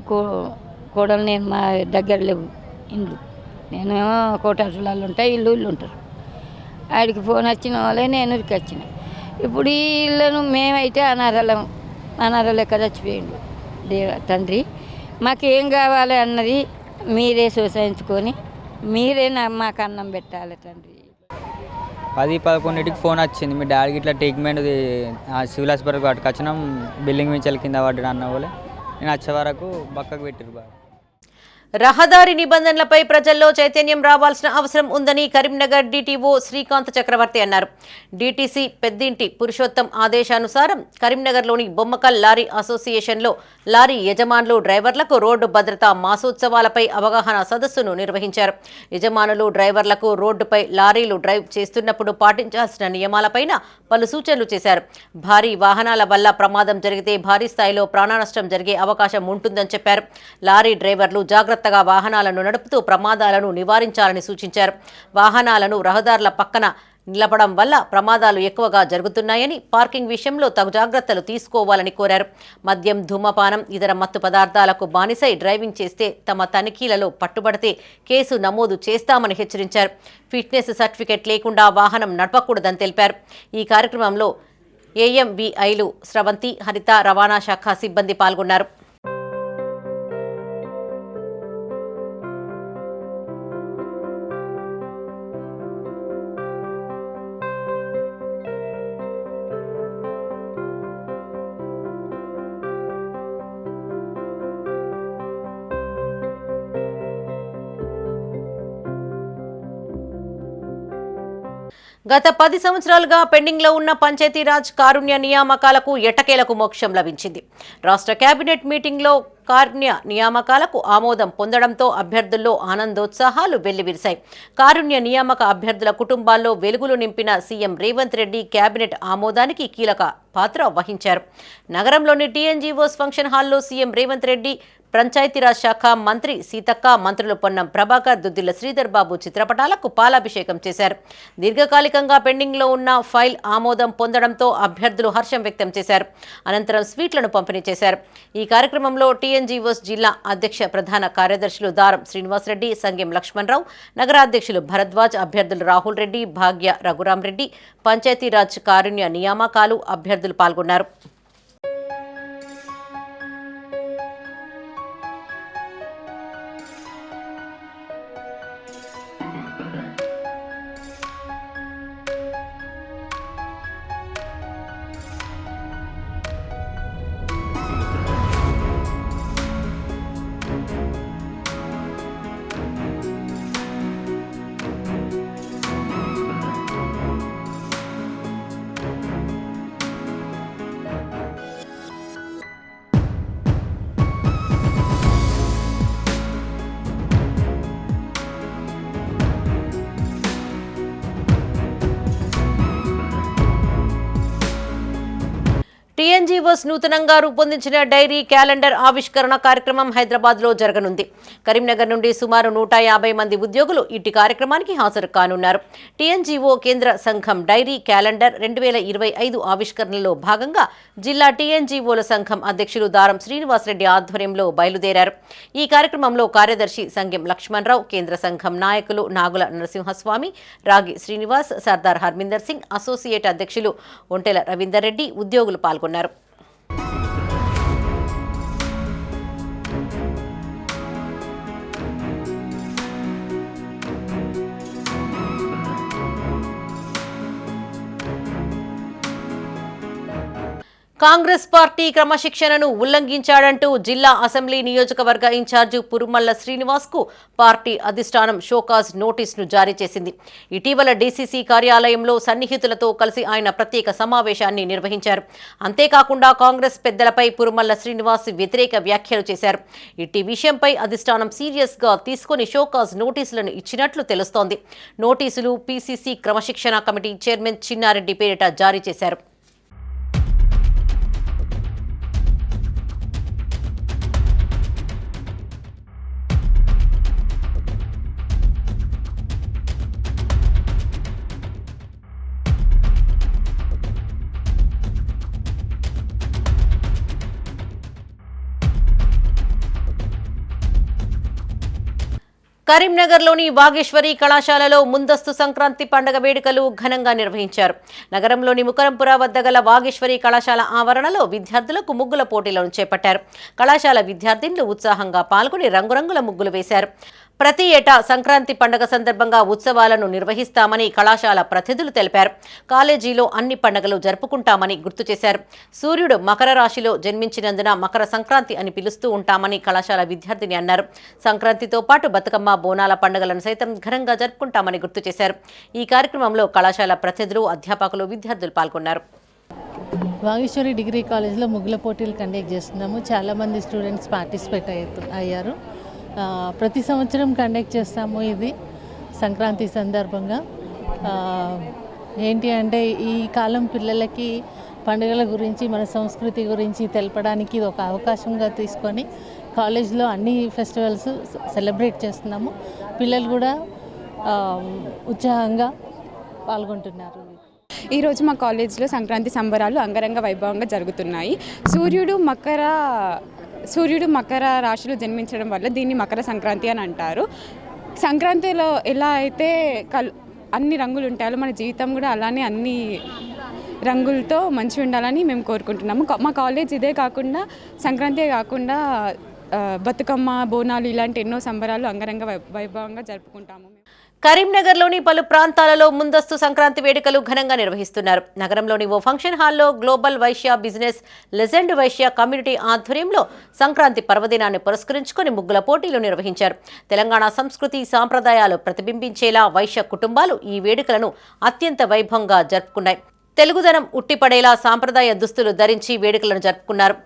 కోడలు నేను మా దగ్గర లేవు ఇండ్లు, నేనేమో కోటాసులలో ఉంటాయి, ఇల్లు ఉంటారు. ఆడికి ఫోన్ వచ్చిన వాళ్ళే నేను ఊరికి వచ్చిన. ఇప్పుడు ఈ ఇళ్ళను మేమైతే అనాథ లెక్క చచ్చిపోయిండు తండ్రి. మాకేం కావాలి అన్నది మీరే సూచించుకొని మీరే మాకు అన్నం పెట్టాలి తండ్రి. 10-11కి ఫోన్ వచ్చింది, మీ డాడీకి ఇట్లా ట్రీట్మెంట్ సివిల్ హాస్పిటల్కి పట్టుకొచ్చినాం, బిల్డింగ్ మించాల కింద పడ్డాడు అన్న వాళ్ళే. నేను వచ్చే వరకు పక్కకు పెట్టారు బాగా. రహదారి నిబంధనలపై ప్రజల్లో చైతన్యం రావాల్సిన అవసరం ఉందని కరీంనగర్ డీటీఓ శ్రీకాంత్ చక్రవర్తి అన్నారు. డీటీసీ పెద్దింటి పురుషోత్తం ఆదేశానుసారం కరీంనగర్లోని బొమ్మకల్ లారీ అసోసియేషన్లో లారీ యజమానులు డ్రైవర్లకు రోడ్డు భద్రతా మాసోత్సవాలపై అవగాహన సదస్సును నిర్వహించారు. యజమానులు డ్రైవర్లకు రోడ్డుపై లారీలు డ్రైవ్ చేస్తున్నప్పుడు పాటించాల్సిన నియమాలపైన పలు సూచనలు చేశారు. భారీ వాహనాల వల్ల ప్రమాదం జరిగితే భారీ స్థాయిలో ప్రాణనష్టం జరిగే అవకాశం ఉంటుందని చెప్పారు. లారీ డ్రైవర్లు జాగ్రత్తగా వాహనాలను నడుపుతూ ప్రమాదాలను నివారించాలని సూచించారు. వాహనాలను రహదారుల పక్కన నిలపడం వల్ల ప్రమాదాలు ఎక్కువగా జరుగుతున్నాయని, పార్కింగ్ విషయంలో తగు జాగ్రత్తలు తీసుకోవాలని కోరారు. మద్యం, ధూమపానం, ఇతర మత్తు పదార్థాలకు బానిసై డ్రైవింగ్ చేస్తే తమ తనిఖీలలో పట్టుబడితే కేసు నమోదు చేస్తామని హెచ్చరించారు. ఫిట్నెస్ సర్టిఫికెట్ లేకుండా వాహనం నడపకూడదని తెలిపారు. ఈ కార్యక్రమంలో ఏఎంవీఐలు స్రవంతి, హరిత, రవాణా శాఖ సిబ్బంది పాల్గొన్నారు. గత 10 సంవత్సరాలుగా పెండింగ్లో ఉన్న పంచాయతీరాజ్ కారుణ్య నియామకాలకు ఎట్టకేలకు మోక్షం లభించింది. రాష్ట్ర కేబినెట్ మీటింగ్లో కారుణ్య నియామకాలకు ఆమోదం పొందడంతో అభ్యర్థుల్లో ఆనందోత్సాహాలు వెల్లివిరిశాయి. కారుణ్య నియామక అభ్యర్థుల కుటుంబాల్లో వెలుగులు నింపిన సీఎం రేవంత్ రెడ్డి కేబినెట్ ఆమోదానికి కీలక పాత్ర వహించారు. నగరంలోని టీఎన్జీఓస్ ఫంక్షన్ హాల్లో సీఎం రేవంత్ రెడ్డి, పంచాయతీరాజ్ శాఖ మంత్రి సీతక్క, మంత్రులు పొన్నం ప్రభాకర్, దుద్దిళ్ల శ్రీధర్ బాబు చిత్రపటాలకు పాలాభిషేకం చేశారు. దీర్ఘకాలికంగా పెండింగ్లో ఉన్న ఫైల్ ఆమోదం పొందడంతో అభ్యర్థులు హర్షం వ్యక్తం చేశారు. అనంతరం స్వీట్లను పంపిణీ చేశారు. ఈ కార్యక్రమంలో టీఎన్జీఓస్ జిల్లా అధ్యక్ష ప్రధాన కార్యదర్శులు దారం శ్రీనివాసరెడ్డి, సంగెం లక్ష్మణరావు, నగరాధ్యక్షులు భరద్వాజ్, అభ్యర్థులు రాహుల్ రెడ్డి, భాగ్య, రఘురాం రెడ్డి, పంచాయతీరాజ్ కారుణ్య నియామకాలు అభ్యర్థులు పాల్గొన్నారు. టీఎన్జీఓస్ నూతనంగా రూపొందించిన డైరీ క్యాలెండర్ ఆవిష్కరణ కార్యక్రమం హైదరాబాద్లో జరగనుంది. కరీంనగర్ నుండి సుమారు 150 మంది ఉద్యోగులు ఇట్టి కార్యక్రమానికి హాజరు కానున్నారు. టీఎన్జీఓ కేంద్ర సంఘం డైరీ క్యాలెండర్ 2025 ఆవిష్కరణలో భాగంగా జిల్లా టీఎన్జీఓల సంఘం అధ్యక్షులు దారం శ్రీనివాసరెడ్డి ఆధ్వర్యంలో బయలుదేరారు. ఈ కార్యక్రమంలో కార్యదర్శి సంగెం లక్ష్మణరావు, కేంద్ర సంఘం నాయకులు నాగుల నరసింహస్వామి, రాగి శ్రీనివాస్, సర్దార్ హర్మిందర్ సింగ్, అసోసియేట్ అధ్యక్షులు ఒంటెల రవీందర్ రెడ్డి ఉద్యోగులు పాల్గొన్నారు. కాంగ్రెస్ పార్టీ క్రమశిక్షణను ఉల్లంఘించాడంటూ జిల్లా అసెంబ్లీ నియోజకవర్గ ఇన్ఛార్జి పురుమల్ల శ్రీనివాస్కు పార్టీ అధిష్టానం షోకాజ్ నోటీసును జారీ చేసింది. ఇటీవల డీసీసీ కార్యాలయంలో సన్నిహితులతో కలిసి ఆయన ప్రత్యేక సమావేశాన్ని నిర్వహించారు. అంతేకాకుండా కాంగ్రెస్ పెద్దలపై పురుమల్ల శ్రీనివాస్ వ్యతిరేక వ్యాఖ్యలు చేశారు. ఇట్టి విషయంపై అధిష్టానం సీరియస్గా తీసుకుని షోకాజ్ నోటీసులను ఇచ్చినట్లు తెలుస్తోంది. నోటీసులు పీసీసీ క్రమశిక్షణ కమిటీ చైర్మన్ చిన్నారెడ్డి పేరిట జారీ చేశారు. కరీంనగర్లోని వాగేశ్వరి కళాశాలలో ముందస్తు సంక్రాంతి పండుగ వేడుకలు ఘనంగా నిర్వహించారు. నగరంలోని ముకరంపుర వద్ద గల వాగేశ్వరి కళాశాల ఆవరణలో విద్యార్థులకు ముగ్గుల పోటీలను చేపట్టారు. కళాశాల విద్యార్థినులు ఉత్సాహంగా పాల్గొని రంగురంగుల ముగ్గులు వేశారు. ప్రతి ఏటా సంక్రాంతి పండుగ సందర్భంగా ఉత్సవాలను నిర్వహిస్తామని కళాశాల ప్రతినిధులు తెలిపారు. కాలేజీలో అన్ని పండుగలు జరుపుకుంటామని గుర్తు చేశారు. సూర్యుడు మకర రాశిలో జన్మించినందున మకర సంక్రాంతి అని పిలుస్తూ ఉంటామని కళాశాల విద్యార్థిని అన్నారు. సంక్రాంతితో పాటు బతుకమ్మ, బోనాల పండుగలను సైతం ఘనంగా జరుపుకుంటామని గుర్తు చేశారు. ఈ కార్యక్రమంలో కళాశాల ప్రతినిధులు, అధ్యాపకులు, విద్యార్థులు పాల్గొన్నారు. వాగేశ్వరి డిగ్రీ కాలేజ్లో ముగ్గుల పోటీలు కండక్ట్ చేస్తున్నాము. చాలామంది స్టూడెంట్స్ పార్టిసిపేట్ అయ్యారు. ప్రతి సంవత్సరం కండక్ట్ చేస్తాము. ఇది సంక్రాంతి సందర్భంగా ఏంటి అంటే ఈ కాలం పిల్లలకి పండుగల గురించి, మన సంస్కృతి గురించి తెలపడానికి ఇది ఒక అవకాశంగా తీసుకొని కాలేజ్లో అన్ని ఫెస్టివల్స్ సెలబ్రేట్ చేస్తున్నాము. పిల్లలు కూడా ఉత్సాహంగా పాల్గొంటున్నారు. ఈరోజు మా కాలేజ్లో సంక్రాంతి సంబరాలు అంగరంగ వైభవంగా జరుగుతున్నాయి. సూర్యుడు మకర రాశిలో జన్మించడం వల్ల దీన్ని మకర సంక్రాంతి అని అంటారు. సంక్రాంతిలో ఎలా అయితే అన్ని రంగులు ఉంటాయో మన జీవితం కూడా అలానే అన్ని రంగులతో మంచిగా ఉండాలని మేము కోరుకుంటున్నాము. మా కాలేజ్ ఇదే కాకుండా సంక్రాంతి కాకుండా బతుకమ్మ, బోనాలు ఇలాంటి ఎన్నో సంబరాలు అంగరంగ వైభవంగా జరుపుకుంటాము. కరీంనగర్లోని పలు ప్రాంతాలలో ముందస్తు సంక్రాంతి వేడుకలు ఘనంగా నిర్వహిస్తున్నారు. నగరంలోని ఓ ఫంక్షన్ హాల్లో global Vaishya business legend Vaishya community ఆధ్వర్యంలో సంక్రాంతి పర్వదినాన్ని పురస్కరించుకొని ముగ్గుల పోటీలు నిర్వహించారు. తెలంగాణ సంస్కృతి, సాంప్రదాయాలు ప్రతిబింబించేలా వైశ్య కుటుంబాలు ఈ వేడుకలను అత్యంత వైభవంగా జరుపుకున్నాయి. తెలుగుదనం ఉట్టిపడేలా సాంప్రదాయ దుస్తులు ధరించి వేడుకలను జరుపుకున్నారు.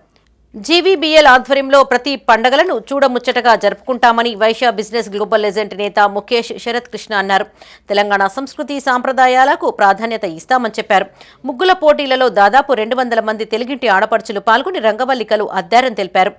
జీవీబీఎల్ ఆధ్వర్యంలో ప్రతి పండుగలను చూడముచ్చటగా జరుపుకుంటామని వైశ్య బిజినెస్ గ్లోబల్ లెజెండ్ నేత ముఖేష్ శరత్ కృష్ణ అన్నారు. తెలంగాణ సంస్కృతి, సాంప్రదాయాలకు ప్రాధాన్యత ఇస్తామని చెప్పారు. ముగ్గుల పోటీలలో దాదాపు 200 మంది తెలుగింటి ఆడపడుచులు పాల్గొని రంగవల్లికలు అద్దారని తెలిపారు.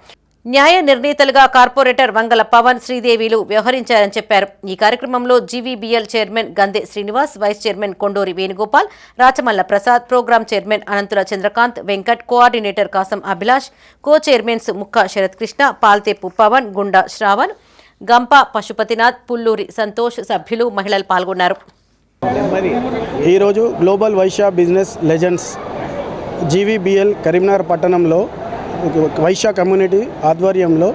న్యాయ నిర్ణేతలుగా కార్పొరేటర్ వంగల పవన్, శ్రీదేవిలు వ్యవహరించారని చెప్పారు. ఈ కార్యక్రమంలో GVBL chairman Gande Srinivas, vice chairman Konduri Venugopal, Rachamalla Prasad, programme chairman Ananthula Chandrakanth, Venkat, coordinator Kasam Abhilash, co chairmans Mukka Sharath Krishna, పాల్తేపు Pawan, గుండా శ్రావణ్, గంప పశుపతినాథ్, పుల్లూరి సంతోష్, సభ్యులు, మహిళలు పాల్గొన్నారు. ఈరోజు global Vaishya business legends GVBL Karimnagar పట్టణంలో వైశ్య కమ్యూనిటీ ఆధ్వర్యంలో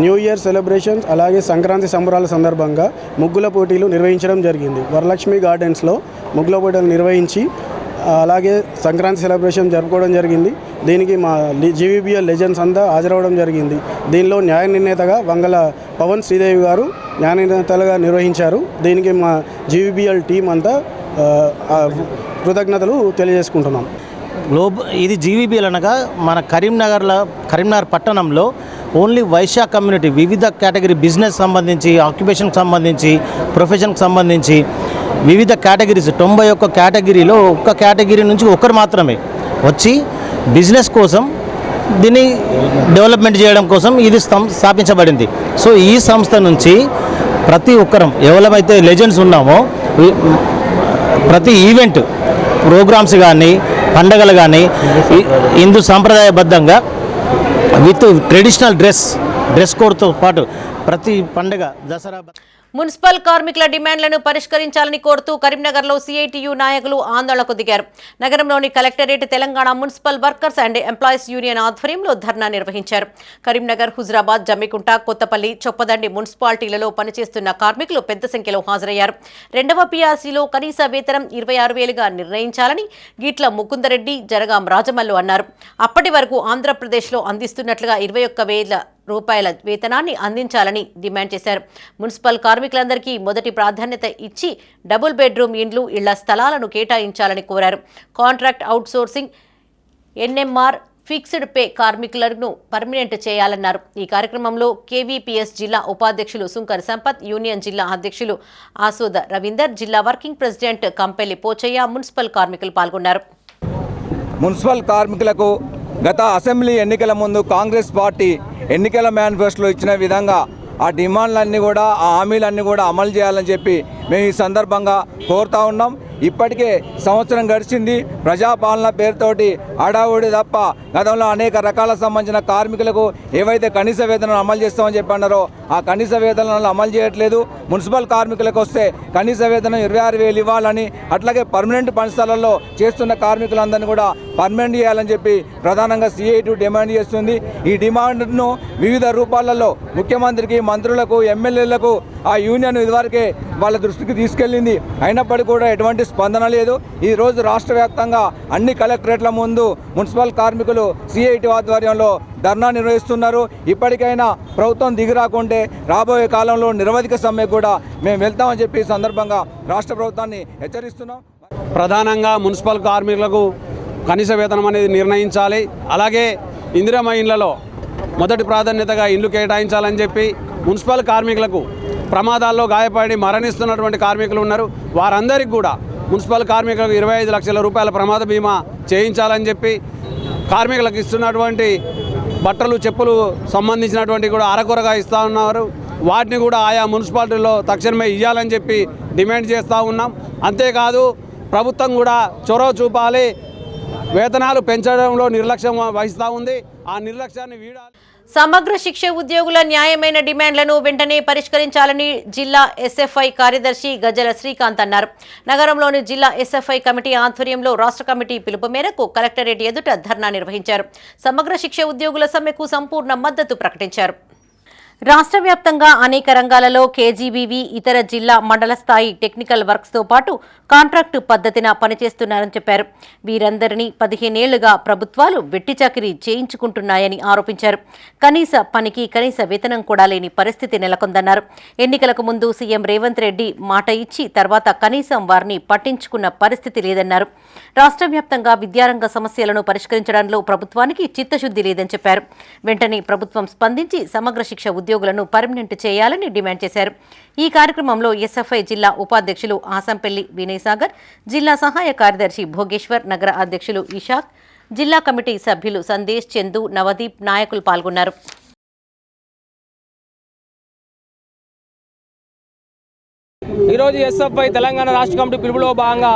న్యూ ఇయర్ సెలబ్రేషన్స్ అలాగే సంక్రాంతి సంబరాల సందర్భంగా ముగ్గుల పోటీలు నిర్వహించడం జరిగింది. వరలక్ష్మి గార్డెన్స్లో ముగ్గుల పోటీలు నిర్వహించి అలాగే సంక్రాంతి సెలబ్రేషన్ జరుపుకోవడం జరిగింది. దీనికి మా జీవీబీఎల్ లెజెండ్స్ అంతా హాజరవడం జరిగింది. దీనిలో న్యాయ నిర్ణేతగా వంగల పవన్, శ్రీదేవి గారు న్యాయ నిర్ణేతలుగా నిర్వహించారు. దీనికి మా జీవీబీఎల్ టీం అంతా కృతజ్ఞతలు తెలియజేసుకుంటున్నాం. ఇది జీవీబీఎల్ అనగా మన కరీంనగర్ పట్టణంలో ఓన్లీ వైశ్య కమ్యూనిటీ వివిధ కేటగిరీ బిజినెస్ సంబంధించి, ఆక్యుపేషన్కి సంబంధించి, ప్రొఫెషన్కి సంబంధించి వివిధ కేటగిరీస్ 91 కేటగిరీలో ఒక్క కేటగిరీ నుంచి ఒకరు మాత్రమే వచ్చి బిజినెస్ కోసం దీన్ని డెవలప్మెంట్ చేయడం కోసం ఇది స్థాపించబడింది. సో ఈ సంస్థ నుంచి ప్రతి ఒక్కరం ఎవరైతే లెజెండ్స్ ఉన్నామో ప్రతి ఈవెంట్, ప్రోగ్రామ్స్ కానీ, పండగలు కానీ హిందూ సాంప్రదాయబద్ధంగా విత్ ట్రెడిషనల్ డ్రెస్ కోడ్తో పాటు ప్రతి పండగ దసరా. మున్సిపల్ కార్మికుల డిమాండ్లను పరిష్కరించాలని కోరుతూ కరీంనగర్లో సిఐటియు నాయకులు ఆందోళనకు దిగారు. నగరంలోని collectorate Telangana municipal workers and employees union ఆధ్వర్యంలో ధర్నా నిర్వహించారు. కరీంనగర్, హుజురాబాద్, జమ్మికుంట, కొత్తపల్లి, చొప్పదండి మున్సిపాలిటీలలో పనిచేస్తున్న కార్మికులు పెద్ద సంఖ్యలో హాజరయ్యారు. 2వ పిఆర్సీలో కనీస వేతనం 26,000గా నిర్ణయించాలని గిట్ల ముకుందరెడ్డి, జరగాం రాజమల్లు అన్నారు. అప్పటి వరకు ఆంధ్రప్రదేశ్లో అందిస్తున్నట్లుగా 21,000 రూపాయల వేతనాన్ని అందించాలని డిమాండ్ చేశారు. మున్సిపల్ కార్మికులందరికీ మొదటి ప్రాధాన్యత ఇచ్చి డబుల్ బెడ్రూమ్ ఇండ్లు, ఇళ్ల స్థలాలను కేటాయించాలని కోరారు. Contract outsourcing, NMR, fixed pay కార్మికులను పర్మనెంట్ చేయాలన్నారు. ఈ కార్యక్రమంలో కేవీపీఎస్ జిల్లా ఉపాధ్యక్షులు సుంకర్ సంపత్, యూనియన్ జిల్లా అధ్యక్షులు ఆసోద రవీందర్, జిల్లా working president Kampelli Pochaiah, municipal కార్మికులు పాల్గొన్నారు. మున్సిపల్ కార్మికులకు గత అసెంబ్లీ ఎన్నికల ముందు కాంగ్రెస్ పార్టీ ఎన్నికల మేనిఫెస్టోలో ఇచ్చిన విధంగా ఆ డిమాండ్లన్నీ కూడా, ఆ హామీలన్నీ కూడా అమలు చేయాలని చెప్పి మేము ఈ సందర్భంగా కోరుతా ఉన్నాం. ఇప్పటికే సంవత్సరం గడిచింది. ప్రజాపాలన పేరుతోటి అడావుడి తప్ప గతంలో అనేక రకాల సంబంధించిన కార్మికులకు ఏవైతే కనీస వేతనాలు అమలు చేస్తామని చెప్పి అన్నారో ఆ కనీస వేతనాలు అమలు చేయట్లేదు. మున్సిపల్ కార్మికులకు వస్తే కనీస వేతనం 26,000 ఇవ్వాలని, అట్లాగే పర్మనెంట్ పని స్థలాల్లో చేస్తున్న కార్మికులందరినీ కూడా పర్మనెంట్ చేయాలని చెప్పి ప్రధానంగా సిఐటి డిమాండ్ చేస్తుంది. ఈ డిమాండ్ను వివిధ రూపాలలో ముఖ్యమంత్రికి, మంత్రులకు, ఎమ్మెల్యేలకు ఆ యూనియన్ ఇదివరకే వాళ్ళ దృష్టికి తీసుకెళ్ళింది. అయినప్పటికీ కూడా ఎటువంటి స్పందన లేదు. ఈరోజు రాష్ట్ర వ్యాప్తంగా అన్ని కలెక్టరేట్ల ముందు మున్సిపల్ కార్మికులు సిఐటి ఆధ్వర్యంలో ధర్నా నిర్వహిస్తున్నారు. ఇప్పటికైనా ప్రభుత్వం దిగిరాకుంటే రాబోయే కాలంలో నిరవధిక సమ్మె కూడా మేము వెళ్తామని చెప్పి సందర్భంగా రాష్ట్ర ప్రభుత్వాన్ని హెచ్చరిస్తున్నాం. ప్రధానంగా మున్సిపల్ కార్మికులకు కనీస వేతనం అనేది నిర్ణయించాలి. అలాగే ఇందిరమ్మ ఇండ్లలో మొదటి ప్రాధాన్యతగా ఇండ్లు కేటాయించాలని చెప్పి మున్సిపల్ కార్మికులకు ప్రమాదాల్లో గాయపడి మరణిస్తున్నటువంటి కార్మికులు ఉన్నారు. వారందరికీ కూడా మున్సిపల్ కార్మికులకు 25 లక్షల రూపాయల ప్రమాద బీమా చేయించాలని చెప్పి కార్మికులకు ఇస్తున్నటువంటి బట్టలు, చెప్పులు సంబంధించినటువంటి కూడా అరకొరగా ఇస్తూ ఉన్నారు. వాటిని కూడా ఆయా మున్సిపాలిటీల్లో తక్షణమే ఇవ్వాలని చెప్పి డిమాండ్ చేస్తూ ఉన్నాం. అంతేకాదు ప్రభుత్వం కూడా చొరవ చూపాలి. వేతనాలు పెంచడంలో నిర్లక్ష్యం వహిస్తూ ఉంది. ఆ నిర్లక్ష్యాన్ని వీడాలి. సమగ్ర శిక్ష ఉద్యోగుల న్యాయమైన డిమాండ్లను వెంటనే పరిష్కరించాలని జిల్లా ఎస్ఎఫ్ఐ కార్యదర్శి గజల శ్రీకాంత్ అన్నారు. నగరంలోని జిల్లా ఎస్ఎఫ్ఐ కమిటీ ఆధ్వర్యంలో రాష్ట్ర కమిటీ పిలుపు మేరకు కలెక్టరేట్ ఎదుట ధర్నా నిర్వహించారు. సమగ్ర శిక్ష ఉద్యోగుల సమ్మెకు సంపూర్ణ మద్దతు ప్రకటించారు. రాష్ట్ర వ్యాప్తంగా అనేక రంగాలలో కేజీబీవీ ఇతర జిల్లా మండల స్థాయి టెక్నికల్ వర్క్స్తో పాటు కాంట్రాక్టు పద్ధతిన పనిచేస్తున్నారని చెప్పారు. వీరందరినీ 15 ఏళ్లుగా ప్రభుత్వాలు వెట్టి చాకిరీ చేయించుకుంటున్నాయని ఆరోపించారు. కనీస పనికి కనీస వేతనం కూడా లేని పరిస్థితి నెలకొందన్నారు. ఎన్నికలకు ముందు సీఎం రేవంత్ రెడ్డి మాట ఇచ్చి తర్వాత కనీసం వారిని పట్టించుకున్న పరిస్థితి లేదన్నారు. రాష్ట్ర వ్యాప్తంగా విద్యారంగ సమస్యలను పరిష్కరించడంలో ప్రభుత్వానికి చిత్తశుద్ధి లేదని చెప్పారు. వెంటనే ప్రభుత్వం స్పందించి సమగ్ర శిక్ష ఉద్యోగులను పర్మనెంట్ చేయాలని డిమాండ్ చేశారు. ఈ కార్యక్రమంలో ఎస్ఎఫ్ఐ జిల్లా ఉపాధ్యక్షులు ఆసంపల్లి వినయ్ సాగర్, జిల్లా సహాయ కార్యదర్శి భోగేశ్వర్, నగర అధ్యక్షులు ఇషాక్, జిల్లా కమిటీ సభ్యులు సందేశ్, చందు, నవదీప్ నాయకులు పాల్గొన్నారు. ఈరోజు ఎస్ఎఫ్ఐ తెలంగాణ రాష్ట్ర కమిటీ పిలుపులో భాగంగా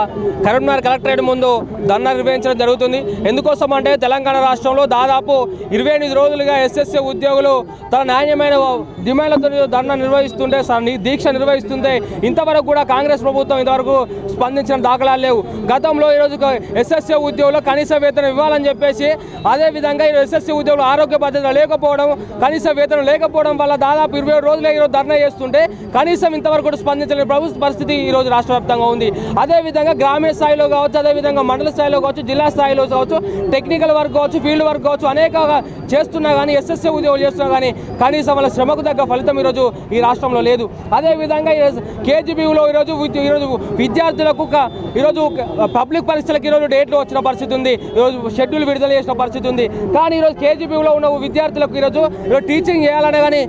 కరీంనగర్ కలెక్టరేట్ ముందు ధర్నా నిర్వహించడం జరుగుతుంది. ఎందుకోసం అంటే తెలంగాణ రాష్ట్రంలో దాదాపు 28 రోజులుగా ఎస్ఎస్సీ ఉద్యోగులు తన న్యాయమైన డిమాండ్లతో ధర్నా నిర్వహిస్తుంటే, దీక్ష నిర్వహిస్తుంటే ఇంతవరకు కూడా కాంగ్రెస్ ప్రభుత్వం ఇంతవరకు స్పందించిన దాఖలాలు లేవు. గతంలో ఈరోజు ఎస్ఎస్సీ ఉద్యోగులు కనీస వేతనం ఇవ్వాలని చెప్పేసి, అదేవిధంగా ఈరోజు ఎస్ఎస్సీ ఉద్యోగులు ఆరోగ్య భద్రత లేకపోవడం, కనీస వేతనం లేకపోవడం వల్ల దాదాపు 27 రోజులుగా ఈరోజు ధర్నా చేస్తుంటే కనీసం ఇంతవరకు కూడా స్పందించలేదు. ప్రభుత్వ పరిస్థితి ఈరోజు రాష్ట్ర వ్యాప్తంగా ఉంది. అదేవిధంగా గ్రామీణ స్థాయిలో కావచ్చు, అదేవిధంగా మండల స్థాయిలో కావచ్చు, జిల్లా స్థాయిలో కావచ్చు, టెక్నికల్ వర్క్ కావచ్చు, ఫీల్డ్ వర్క్ కావచ్చు, అనేక చేస్తున్నా కానీ ఎస్ఎస్సీ ఉద్యోగులు చేస్తున్నా కానీ కనీసం వాళ్ళ శ్రమకు తగ్గ ఫలితం ఈరోజు ఈ రాష్ట్రంలో లేదు. అదేవిధంగా కేజీబీలో ఈరోజు విద్యార్థులకు ఈరోజు పబ్లిక్ పరీక్షలకు ఈరోజు డేట్లు వచ్చిన పరిస్థితి ఉంది. ఈరోజు షెడ్యూల్ విడుదల చేసిన పరిస్థితి ఉంది. కానీ ఈరోజు కేజీబీలో ఉన్న విద్యార్థులకు ఈరోజు టీచింగ్ చేయాలనే కానీ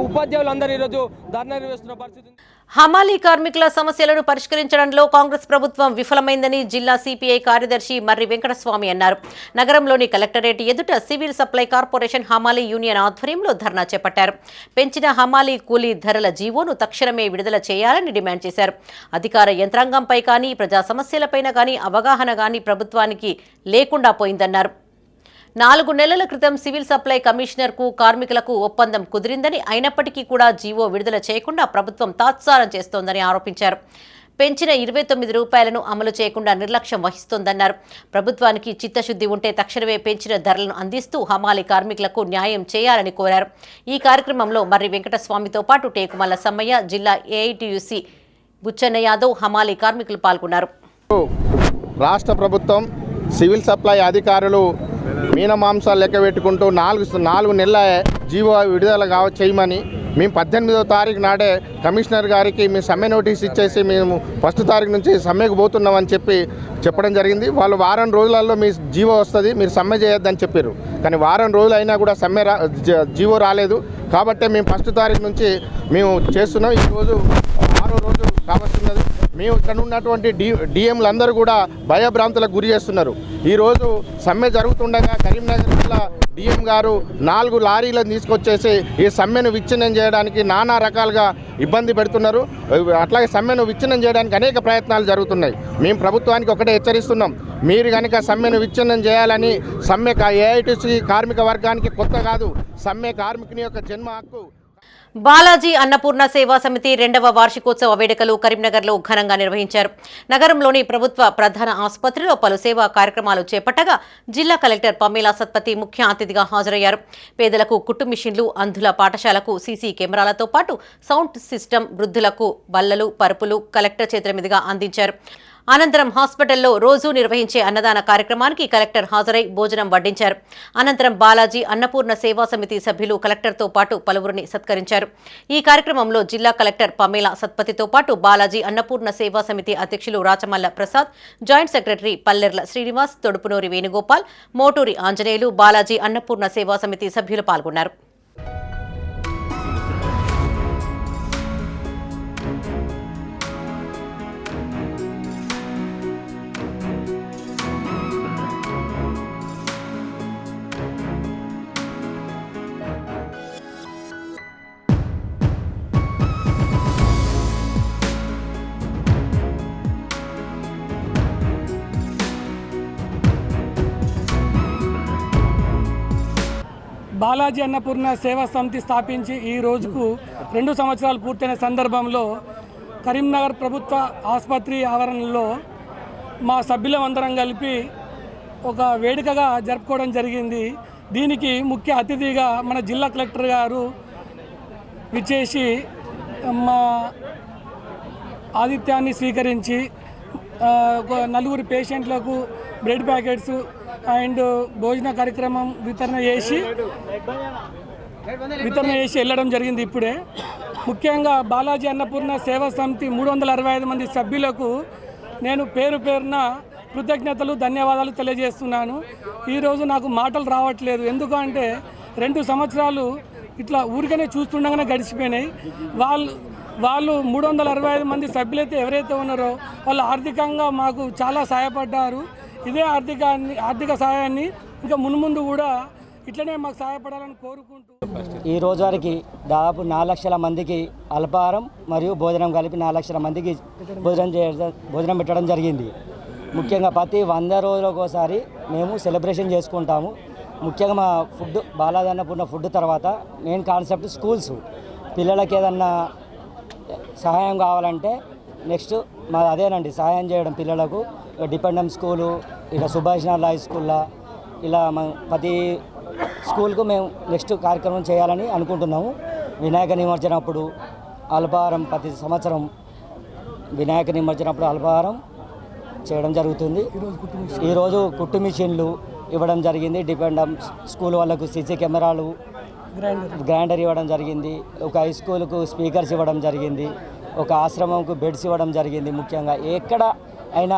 ఉపాధ్యాయులందరూ ఈరోజు ధర్నా నిర్వహిస్తున్న పరిస్థితి ఉంది. హమాలీ కార్మికుల సమస్యలను పరిష్కరించడంలో కాంగ్రెస్ ప్రభుత్వం విఫలమైందని జిల్లా సిపిఐ కార్యదర్శి మర్రి వెంకటస్వామి అన్నారు. నగరంలోని కలెక్టరేట్ ఎదుట సివిల్ సప్లై కార్పొరేషన్ హమాలీ యూనియన్ ఆధ్వర్యంలో ధర్నా చేపట్టారు. పెంచిన హమాలీ కూలీ ధరల జీవోను తక్షణమే విడుదల చేయాలని డిమాండ్ చేశారు. అధికార యంత్రాంగంపై కానీ, ప్రజా సమస్యలపైన కానీ అవగాహన కానీ ప్రభుత్వానికి లేకుండా పోయిందన్నారు. 4 నెలల క్రితం సివిల్ సప్లై కమిషనర్కు కార్మికులకు ఒప్పందం కుదిరిందని, అయినప్పటికీ కూడా జీవో విడుదల చేయకుండా ప్రభుత్వం తాత్సారం చేస్తోందని ఆరోపించారు. పెంచిన 29 రూపాయలను అమలు చేయకుండా నిర్లక్ష్యం వహిస్తోందన్నారు. ప్రభుత్వానికి చిత్తశుద్ధి ఉంటే తక్షణమే పెంచిన ధరలను అందిస్తూ హమాలీ కార్మికులకు న్యాయం చేయాలని కోరారు. ఈ కార్యక్రమంలో మర్రి వెంకటస్వామితో పాటు టేకుమల్ల సమ్మయ్య, జిల్లా ఏఐటియుసి బుచ్చన్న యాదవ్, హమాలీ కార్మికులు పాల్గొన్నారు. రాష్ట్ర ప్రభుత్వం సివిల్ సప్లై అధికారులు మీనమాంసాలు లెక్క పెట్టుకుంటూ 4 నెలల జీవో విడుదల చేయమని మేము 18వ తారీఖు నాడే కమిషనర్ గారికి మేము సమ్మె నోటీస్ ఇచ్చేసి మేము 1వ తారీఖు నుంచి సమ్మెకు పోతున్నామని చెప్పడం జరిగింది. వాళ్ళు వారం రోజులలో మీ జీవో వస్తుంది, మీరు సమ్మె చేయొద్దని చెప్పారు. కానీ వారం రోజులు అయినా కూడా సమ్మె జీవో రాలేదు. కాబట్టి మేము 1వ తారీఖు నుంచి మేము చేస్తున్నాం. ఈరోజు 6వ రోజు కావస్తున్నది. మేము ఇక్కడ ఉన్నటువంటి డిఎంలు అందరూ కూడా భయభ్రాంతులకు గురి చేస్తున్నారు. ఈరోజు సమ్మె జరుగుతుండగా కరీంనగర్ జిల్లా డిఎం గారు 4 లారీలను తీసుకొచ్చేసి ఈ సమ్మెను విచ్ఛిన్నం చేయడానికి నానా రకాలుగా ఇబ్బంది పెడుతున్నారు. అట్లాగే సమ్మెను విచ్ఛిన్నం చేయడానికి అనేక ప్రయత్నాలు జరుగుతున్నాయి. మేము ప్రభుత్వానికి ఒకటే హెచ్చరిస్తున్నాం, మీరు కనుక సమ్మెను విచ్ఛిన్నం చేయాలని, సమ్మె ఏఐటీసీ కార్మిక వర్గానికి కొత్త కాదు, సమ్మె కార్మికుని యొక్క జన్మ హక్కు. బాలాజీ అన్నపూర్ణ సేవా సమితి 2వ వార్షికోత్సవ వేడుకలు కరీంనగర్లో ఘనంగా నిర్వహించారు. నగరంలోని ప్రభుత్వ ప్రధాన ఆసుపత్రిలో పలు సేవా కార్యక్రమాలు చేపట్టగా జిల్లా కలెక్టర్ పమేలా సత్పతి ముఖ్య అతిథిగా హాజరయ్యారు. పేదలకు కుట్టు మిషన్లు, అంధుల పాఠశాలకు సీసీ కెమెరాలతో పాటు సౌండ్ సిస్టమ్, వృద్ధులకు బల్లలు, పరుపులు కలెక్టర్ చేతుల మీదుగా అందించారు. అనంతరం హాస్పిటల్లో రోజు నిర్వహించే అన్నదాన కార్యక్రమానికి కలెక్టర్ హాజరై భోజనం వడ్డించారు. అనంతరం బాలాజీ అన్నపూర్ణ సేవా సమితి సభ్యులు కలెక్టర్తో పాటు పలువురిని సత్కరించారు. ఈ కార్యక్రమంలో జిల్లా కలెక్టర్ పమేలా సత్పతితో పాటు బాలాజీ అన్నపూర్ణ సేవా సమితి అధ్యక్షులు రాచమల్ల ప్రసాద్, జాయింట్ సెక్రటరీ పల్లెర్ల శ్రీనివాస్, తొడుపునూరి వేణుగోపాల్, మోటూరి ఆంజనేయులు, బాలాజీ అన్నపూర్ణ సేవా సమితి సభ్యులు పాల్గొన్నారు. బాలాజీ అన్నపూర్ణ సేవా సమితి స్థాపించి ఈ రోజుకు 2 సంవత్సరాలు పూర్తయిన సందర్భంలో కరీంనగర్ ప్రభుత్వ ఆసుపత్రి ఆవరణలో మా సభ్యులందరం కలిపి ఒక వేడుకగా జరుపుకోవడం జరిగింది. దీనికి ముఖ్య అతిథిగా మన జిల్లా కలెక్టర్ గారు విచ్చేసి మా ఆతిథ్యాన్ని స్వీకరించి 4 పేషెంట్లకు బ్రెడ్ ప్యాకెట్స్ అండ్ భోజన కార్యక్రమం వితరణ చేసి వెళ్ళడం జరిగింది. ఇప్పుడే ముఖ్యంగా బాలాజీ అన్నపూర్ణ సేవా సమితి 365 మంది సభ్యులకు నేను పేరున కృతజ్ఞతలు, ధన్యవాదాలు తెలియజేస్తున్నాను. ఈరోజు నాకు మాటలు రావట్లేదు. ఎందుకంటే 2 సంవత్సరాలు ఇట్లా ఊరికనే చూస్తుండగానే గడిచిపోయినాయి. వాళ్ళు 365 మంది సభ్యులైతే ఎవరైతే ఉన్నారో వాళ్ళు ఆర్థికంగా మాకు చాలా సహాయపడ్డారు. ఇదే ఆర్థిక సహాయాన్ని ఇంకా మున్ముందు కూడా ఇట్లనే మాకు సహాయపడాలని కోరుకుంటూ ఈ రోజు వరకు దాదాపు 4 లక్షల మందికి అల్పాహారం మరియు భోజనం కలిపి 4 లక్షల మందికి భోజనం పెట్టడం జరిగింది. ముఖ్యంగా ప్రతి 100 రోజులకు ఒకసారి మేము సెలబ్రేషన్ చేసుకుంటాము. ముఖ్యంగా మా ఫుడ్ బాలాజీ అన్నపూర్ణ ఫుడ్ తర్వాత మెయిన్ కాన్సెప్ట్ స్కూల్స్. పిల్లలకి ఏదన్నా సహాయం కావాలంటే నెక్స్ట్ మా అదేనండి, సహాయం చేయడం పిల్లలకు. డిపెండెంట్ స్కూలు, ఇక సుభాష్ నగర్ హై స్కూల్లో ఇలా ప్రతి స్కూల్కు మేము నెక్స్ట్ కార్యక్రమం చేయాలని అనుకుంటున్నాము. వినాయక నిమజ్జనం అప్పుడు అల్పాహారం ప్రతి సంవత్సరం వినాయక నిమజ్జనం అప్పుడు అల్పాహారం చేయడం జరుగుతుంది. ఈరోజు కుట్టు మిషన్లు ఇవ్వడం జరిగింది. డిపెండెంట్ స్కూల్ వాళ్ళకు సీసీ కెమెరాలు, గ్రైండర్ ఇవ్వడం జరిగింది. ఒక హై స్కూల్కు స్పీకర్స్ ఇవ్వడం జరిగింది. ఒక ఆశ్రమంకు బెడ్స్ ఇవ్వడం జరిగింది. ముఖ్యంగా ఎక్కడ అయినా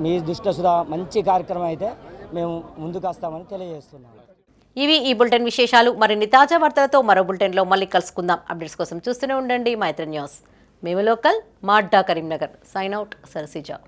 మీ దృష్టి సుధా మంచి కార్యక్రమం అయితే మేము ముందుకు వస్తామని తెలియజేస్తున్నాము. ఇవి ఈ బులెటిన్ విశేషాలు. మరిన్ని తాజా వార్తలతో మరో బులెటిన్లో మళ్ళీ కలుసుకుందాం. అప్డేట్స్ కోసం చూస్తూనే ఉండండి మైత్రి న్యూస్. మేము లోకల్, మా అడ్డా కరీంనగర్. Sign out, Sarasija.